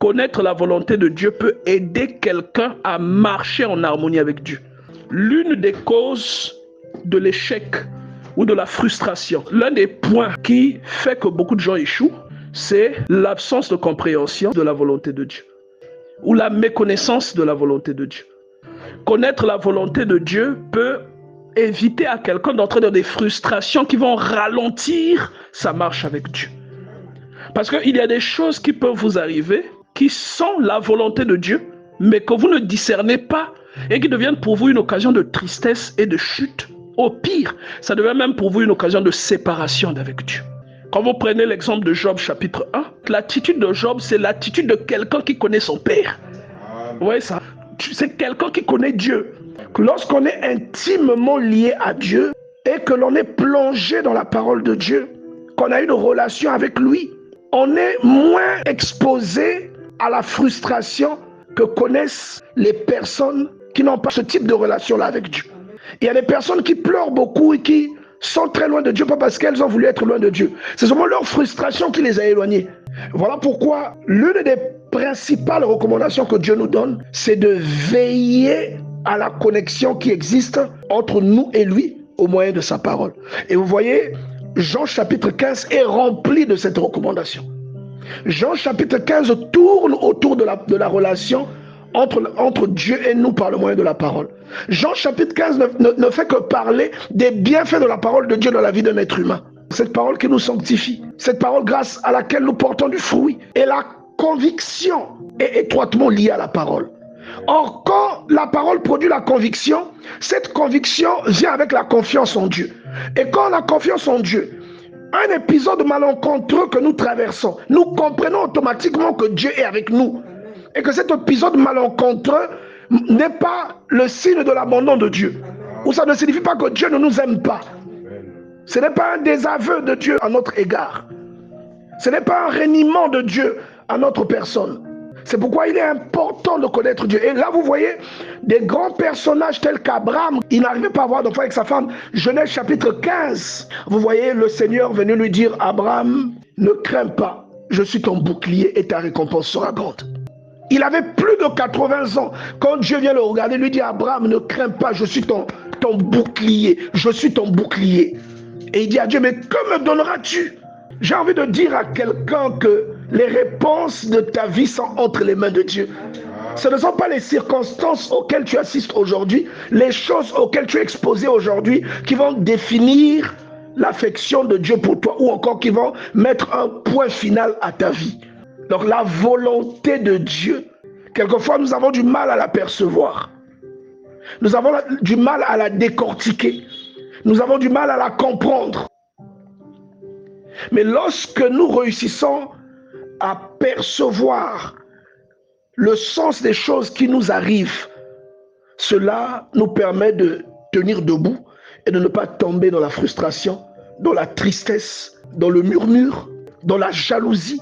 Connaître la volonté de Dieu peut aider quelqu'un à marcher en harmonie avec Dieu. L'une des causes de l'échec ou de la frustration, l'un des points qui fait que beaucoup de gens échouent, c'est l'absence de compréhension de la volonté de Dieu ou la méconnaissance de la volonté de Dieu. Connaître la volonté de Dieu peut éviter à quelqu'un d'entrer dans des frustrations qui vont ralentir sa marche avec Dieu. Parce qu'il y a des choses qui peuvent vous arriver qui sont la volonté de Dieu, mais que vous ne discernez pas et qui deviennent pour vous une occasion de tristesse et de chute. Au pire, ça devient même pour vous une occasion de séparation d'avec Dieu. Quand vous prenez l'exemple de Job chapitre 1, l'attitude de Job, c'est l'attitude de quelqu'un qui connaît son Père. Vous voyez ça? C'est quelqu'un qui connaît Dieu. Lorsqu'on est intimement lié à Dieu et que l'on est plongé dans la parole de Dieu, qu'on a une relation avec lui, on est moins exposé à la frustration que connaissent les personnes qui n'ont pas ce type de relation-là avec Dieu. Il y a des personnes qui pleurent beaucoup et qui sont très loin de Dieu, pas parce qu'elles ont voulu être loin de Dieu. C'est seulement leur frustration qui les a éloignées. Voilà pourquoi l'une des principales recommandations que Dieu nous donne, c'est de veiller à la connexion qui existe entre nous et lui au moyen de sa parole. Et vous voyez, Jean chapitre 15 est rempli de cette recommandation. Jean chapitre 15 tourne autour de la relation entre Dieu et nous par le moyen de la parole. Jean chapitre 15 ne fait que parler des bienfaits de la parole de Dieu dans la vie d'un être humain. Cette parole qui nous sanctifie, cette parole grâce à laquelle nous portons du fruit. Et la conviction est étroitement liée à la parole. Or, quand la parole produit la conviction, cette conviction vient avec la confiance en Dieu. Et quand on a confiance en Dieu, un épisode malencontreux que nous traversons, nous comprenons automatiquement que Dieu est avec nous. Et que cet épisode malencontreux n'est pas le signe de l'abandon de Dieu. Ou ça ne signifie pas que Dieu ne nous aime pas. Ce n'est pas un désaveu de Dieu à notre égard. Ce n'est pas un reniement de Dieu à notre personne. C'est pourquoi il est important de connaître Dieu. Et là, vous voyez des grands personnages tels qu'Abraham. Il n'arrivait pas à avoir d'enfant avec sa femme. Genèse chapitre 15. Vous voyez le Seigneur venu lui dire, Abraham, ne crains pas. Je suis ton bouclier et ta récompense sera grande. Il avait plus de 80 ans. Quand Dieu vient le regarder, lui dit, Abraham, ne crains pas, je suis ton bouclier. Je suis ton bouclier. Et il dit à Dieu, mais que me donneras-tu? J'ai envie de dire à quelqu'un que les réponses de ta vie sont entre les mains de Dieu. Ce ne sont pas les circonstances auxquelles tu assistes aujourd'hui, les choses auxquelles tu es exposé aujourd'hui qui vont définir l'affection de Dieu pour toi ou encore qui vont mettre un point final à ta vie. Donc la volonté de Dieu, quelquefois nous avons du mal à la percevoir. Nous avons du mal à la décortiquer. Nous avons du mal à la comprendre. Mais lorsque nous réussissons à percevoir le sens des choses qui nous arrivent, cela nous permet de tenir debout et de ne pas tomber dans la frustration, dans la tristesse, dans le murmure, dans la jalousie,